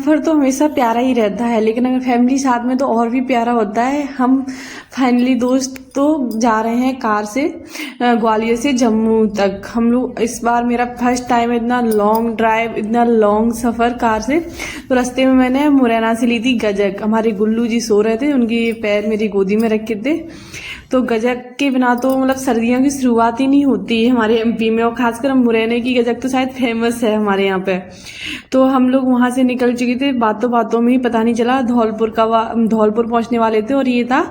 सफ़र तो हमेशा प्यारा ही रहता है, लेकिन अगर फैमिली साथ में तो और भी प्यारा होता है। हम फाइनली दोस्त तो जा रहे हैं कार से ग्वालियर से जम्मू तक। हम लोग इस बार मेरा फर्स्ट टाइम इतना लॉन्ग ड्राइव, इतना लॉन्ग सफ़र कार से। तो रास्ते में मैंने मुरैना से ली थी गजक। हमारे गुल्लू जी सो रहे थे, उनके पैर मेरी गोदी में रखे थे। तो गजक के बिना तो मतलब सर्दियों की शुरुआत ही नहीं होती है हमारे एमपी में, और खासकर मुरैना की गजक तो शायद फेमस है हमारे यहाँ पे। तो हम लोग वहाँ से निकल चुके थे, बातों बातों में ही पता नहीं चला धौलपुर पहुँचने वाले थे, और ये था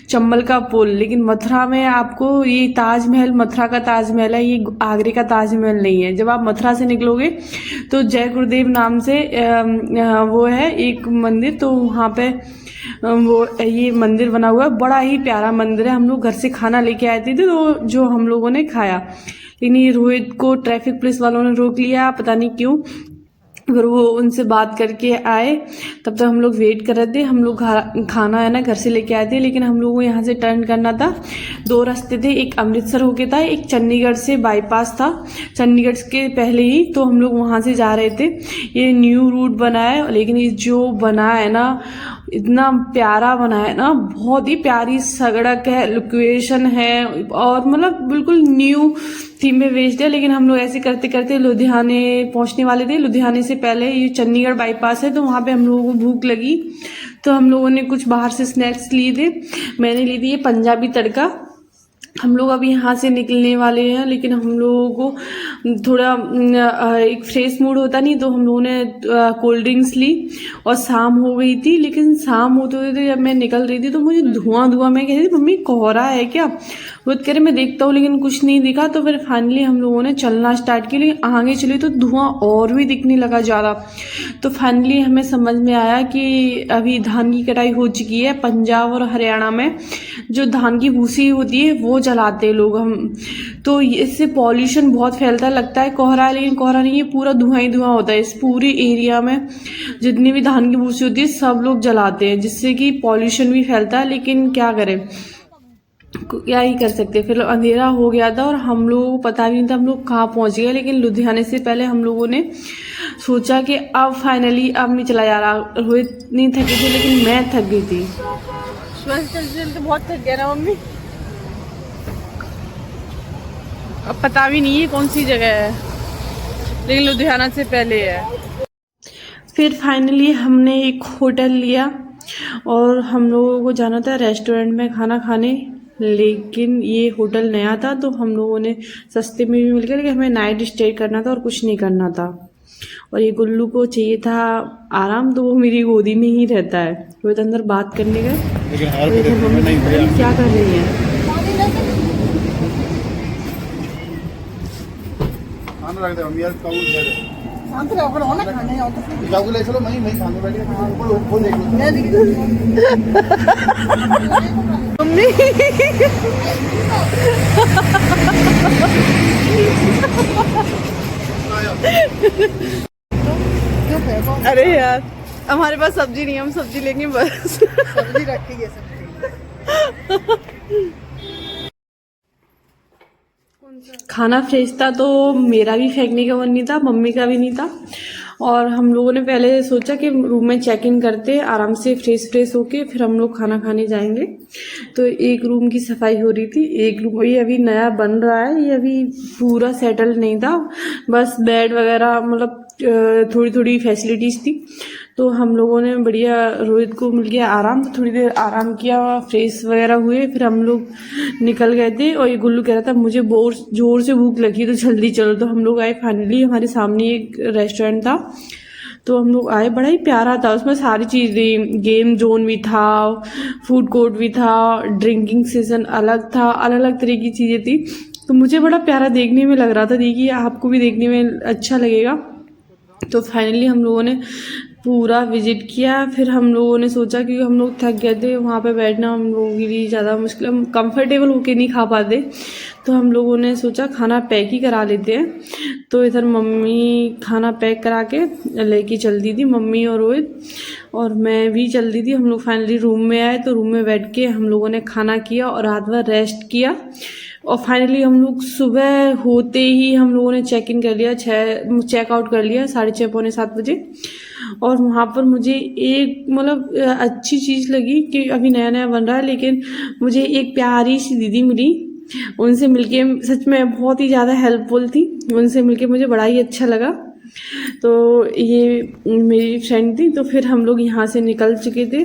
चंबल का पुल। लेकिन मथुरा में आपको ये ताजमहल, मथुरा का ताजमहल है, ये आगरे का ताजमहल नहीं है। जब आप मथुरा से निकलोगे तो जय गुरुदेव नाम से वो है एक मंदिर, तो वहाँ पे वो ये मंदिर बना हुआ है, बड़ा ही प्यारा मंदिर है। हम लोग घर से खाना लेके आए थे तो जो हम लोगों ने खाया, लेकिन ये रोहित को ट्रैफिक पुलिस वालों ने रोक लिया, पता नहीं क्यों। फिर वो उनसे बात करके आए, तब तक हम लोग वेट कर रहे थे। हम लोग खाना है ना घर से लेके आए थे, लेकिन हम लोगों को यहाँ से टर्न करना था। दो रास्ते थे, एक अमृतसर होके था, एक चंडीगढ़ से बाईपास था, चंडीगढ़ के पहले ही। तो हम लोग वहाँ से जा रहे थे। ये न्यू रूट बना है, लेकिन ये जो बना है ना इतना प्यारा बना है ना, बहुत ही प्यारी सड़क है, लोकेशन है, और मतलब बिल्कुल न्यू थीम में बेस्ड है। लेकिन हम लोग ऐसे करते करते लुधियाने पहुंचने वाले थे। लुधियाने से पहले ये चंडीगढ़ बाईपास है, तो वहाँ पे हम लोगों को भूख लगी, तो हम लोगों ने कुछ बाहर से स्नैक्स लिए थे। मैंने ली थी ये पंजाबी तड़का। हम लोग अभी यहाँ से निकलने वाले हैं, लेकिन हम लोगों को थोड़ा एक फ्रेश मूड होता नहीं, तो हम लोगों ने कोल्ड ड्रिंक्स ली, और शाम हो गई थी। लेकिन शाम होते होते जब मैं निकल रही थी तो मुझे धुआं मैं कह रही थी मम्मी कोहरा है क्या, वो कह रहे मैं देखता हूँ, लेकिन कुछ नहीं दिखा। तो फिर फाइनली हम लोगों ने चलना स्टार्ट किया, लेकिन आगे चले तो धुआं और भी दिखने लगा ज़्यादा। तो फाइनली हमें समझ में आया कि अभी धान की कटाई हो चुकी है। पंजाब और हरियाणा में जो धान की भूसी होती है वो जलाते हैं लोग। हम तो इससे पॉल्यूशन बहुत फैलता है, लगता है कोहरा है, लेकिन कोहरा नहीं है, पूरा धुआं ही धुआं होता है। इस पूरी एरिया में जितनी भी धान की भूसी होती है सब लोग जलाते हैं, जिससे कि पॉल्यूशन भी फैलता है। लेकिन क्या करें, क्या ही कर सकते। फिर अंधेरा हो गया था और हम लोगों को पता भी नहीं था हम लोग कहाँ पहुंच गए। लेकिन लुधियाने से पहले हम लोगों ने सोचा कि अब फाइनली अब नहीं चला जा रहा। रोहित नहीं थकी थी, लेकिन मैं थक गई थी। चलते बहुत थक गया ना मम्मी, अब पता भी नहीं है कौन सी जगह है, लेकिन लुधियाना से पहले है। फिर फाइनली हमने एक होटल लिया और हम लोगों को जाना था रेस्टोरेंट में खाना खाने, लेकिन ये होटल नया था तो हम लोगों ने सस्ते में भी मिल गया, लेकिन हमें नाइट स्टे करना था और कुछ नहीं करना था। और ये गुल्लू को चाहिए था आराम, तो वो मेरी गोदी में ही रहता है। वो तो अंदर बात करने गए, मम्मी क्या कर रही है। अरे यार हमारे पास सब्जी नहीं है, हम सब्जी लेंगे बस। सब्जी रखेंगे खाना फ्रेश था, तो मेरा भी फेंकने का मन नहीं था, मम्मी का भी नहीं था। और हम लोगों ने पहले सोचा कि रूम में चेक इन करते आराम से फ्रेश होके फिर हम लोग खाना खाने जाएंगे। तो एक रूम की सफाई हो रही थी, एक रूम ये अभी नया बन रहा है, ये अभी पूरा सेटल नहीं था, बस बेड वगैरह मतलब थोड़ी थोड़ी फैसिलिटीज़ थी। तो हम लोगों ने बढ़िया, रोहित को मिल गया आराम, तो थोड़ी देर आराम किया, फ्रेश वगैरह हुए, फिर हम लोग निकल गए थे। और ये गुल्लू कह रहा था मुझे बहुत जोर से भूख लगी तो जल्दी चलो। तो हम लोग आए, फाइनली हमारे सामने एक रेस्टोरेंट था, तो हम लोग आए, बड़ा ही प्यारा था, उसमें सारी चीज़ें, गेम जोन भी था, फूड कोर्ट भी था, ड्रिंकिंग सेशन अलग था, अलग अलग तरह की चीज़ें थी। तो मुझे बड़ा प्यारा देखने में लग रहा था, देखिए आपको भी देखने में अच्छा लगेगा। तो फाइनली हम लोगों ने पूरा विजिट किया। फिर हम लोगों ने सोचा कि हम लोग थक गए थे, वहाँ पे बैठना हम लोगों के लिए ज़्यादा मुश्किल, हम कंफर्टेबल होके नहीं खा पाते, तो हम लोगों ने सोचा खाना पैक ही करा लेते हैं। तो इधर मम्मी खाना पैक करा के लेके चल दी थी, मम्मी और रोहित, और मैं भी चल दी थी। हम लोग फाइनली रूम में आए, तो रूम में बैठ के हम लोगों ने खाना किया और रात भर रेस्ट किया। और फाइनली हम लोग सुबह होते ही हम लोगों ने चेक इन कर लिया, चेकआउट कर लिया 6:30 पौने 7 बजे। और वहाँ पर मुझे एक मतलब अच्छी चीज़ लगी कि अभी नया नया बन रहा है, लेकिन मुझे एक प्यारी सी दीदी मिली। उनसे मिलके सच में बहुत ही ज़्यादा हेल्पफुल थी, उनसे मिलके मुझे बड़ा ही अच्छा लगा। तो ये मेरी फ्रेंड थी। तो फिर हम लोग यहाँ से निकल चुके थे,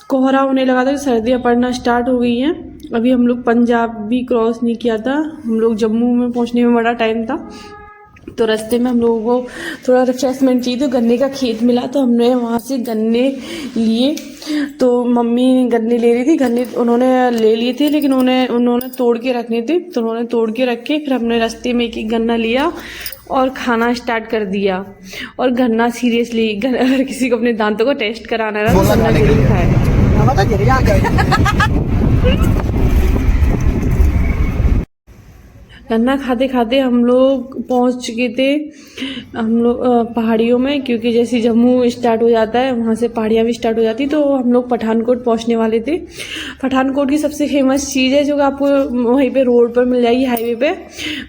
कोहरा होने लगा था, सर्दियाँ पड़ना स्टार्ट हो गई हैं। अभी हम लोग पंजाब भी क्रॉस नहीं किया था, हम लोग जम्मू में पहुँचने में बड़ा टाइम था। तो रास्ते में हम लोगों को थोड़ा रिफ्रेशमेंट चाहिए, तो गन्ने का खेत मिला, तो हमने वहाँ से गन्ने लिए। तो मम्मी गन्ने ले रही थी, गन्ने उन्होंने ले लिए थे, लेकिन उन्होंने तोड़ के रखने थे, तो उन्होंने तोड़ के रखे। फिर हमने रास्ते में एक एक गन्ना लिया और खाना स्टार्ट कर दिया। और गन्ना सीरियसली, अगर किसी को अपने दांतों को टेस्ट कराना है तो गन्ना जरूर खाए। गन्ना खाते खाते हम लोग पहुंच चुके थे हम लोग पहाड़ियों में, क्योंकि जैसे जम्मू स्टार्ट हो जाता है वहाँ से पहाड़ियाँ भी स्टार्ट हो जाती। तो हम लोग पठानकोट पहुंचने वाले थे। पठानकोट की सबसे फेमस चीज़ है जो आपको वहीं पे रोड पर मिल जाएगी, हाईवे पे,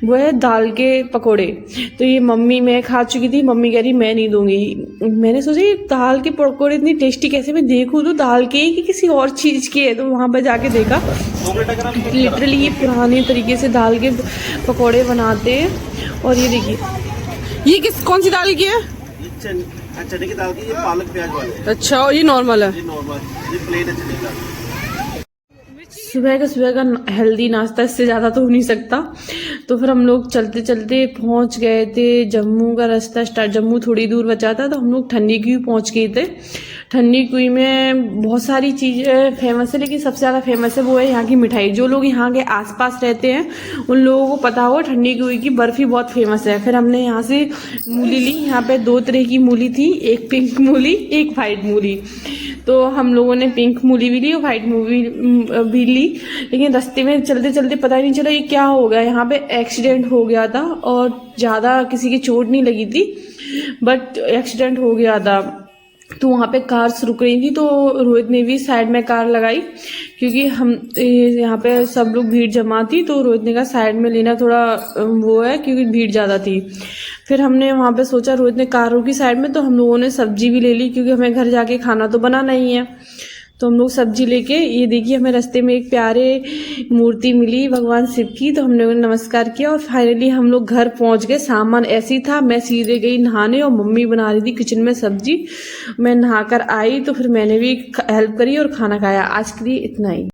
वो है दाल के पकोड़े। तो ये मम्मी, मैं खा चुकी थी, मम्मी कह रही मैं नहीं दूंगी। मैंने सोचा ये दाल के पकोड़े इतनी टेस्टी कैसे, मैं देखूँ तो दाल के ही कि किसी और चीज़ के है। तो वहाँ पर जाके देखा लिटरली ये पुराने तरीके से दाल के पकोड़े बनाते हैं। और ये देखिए, ये कौन सी दाल की है? चने की दाल की, ये पालक प्याज वाले। अच्छा, और ये नॉर्मल है? ये नॉर्मल, ये प्लेन है चने का। सुबह का हेल्दी नाश्ता इससे ज़्यादा तो हो नहीं सकता। तो फिर हम लोग चलते चलते पहुंच गए थे जम्मू का रास्ता स्टार्ट। जम्मू थोड़ी दूर बचा था, तो हम लोग ठंडी कुई पहुंच गए थे। ठंडी कुई में बहुत सारी चीज़ें फेमस है, लेकिन सबसे ज़्यादा फेमस है वो है यहाँ की मिठाई। जो लोग यहाँ के आसपास रहते हैं उन लोगों को पता होगा ठंडी कुई की बर्फ़ी बहुत फेमस है। फिर हमने यहाँ से मूली ली, यहाँ पे 2 तरह की मूली थी, एक पिंक मूली, एक वाइट मूली। तो हम लोगों ने पिंक मूली भी ली और वाइट मूली भी ली। लेकिन रास्ते में चलते चलते पता ही नहीं चला ये क्या हो गया, यहाँ पे एक्सीडेंट हो गया था। और ज़्यादा किसी की चोट नहीं लगी थी, बट एक्सीडेंट हो गया था। तो वहाँ पे कार्स रुक रही थी, तो रोहित ने भी साइड में कार लगाई, क्योंकि हम यहाँ पे सब लोग भीड़ जमा थी। तो रोहित ने कहा साइड में लेना थोड़ा वो है, क्योंकि भीड़ ज़्यादा थी। फिर हमने वहाँ पे सोचा, रोहित ने कार रोकी साइड में, तो हम लोगों ने सब्जी भी ले ली, क्योंकि हमें घर जाके खाना तो बनाना ही है। तो हम लोग सब्जी लेके, ये देखिए हमें रास्ते में एक प्यारे मूर्ति मिली भगवान शिव की, तो हमने उन्हें नमस्कार किया। और फाइनली हम लोग घर पहुंच गए। सामान ऐसे ही था, मैं सीधे गई नहाने और मम्मी बना रही थी किचन में सब्जी। मैं नहाकर आई तो फिर मैंने भी हेल्प करी और खाना खाया। आज के लिए इतना ही।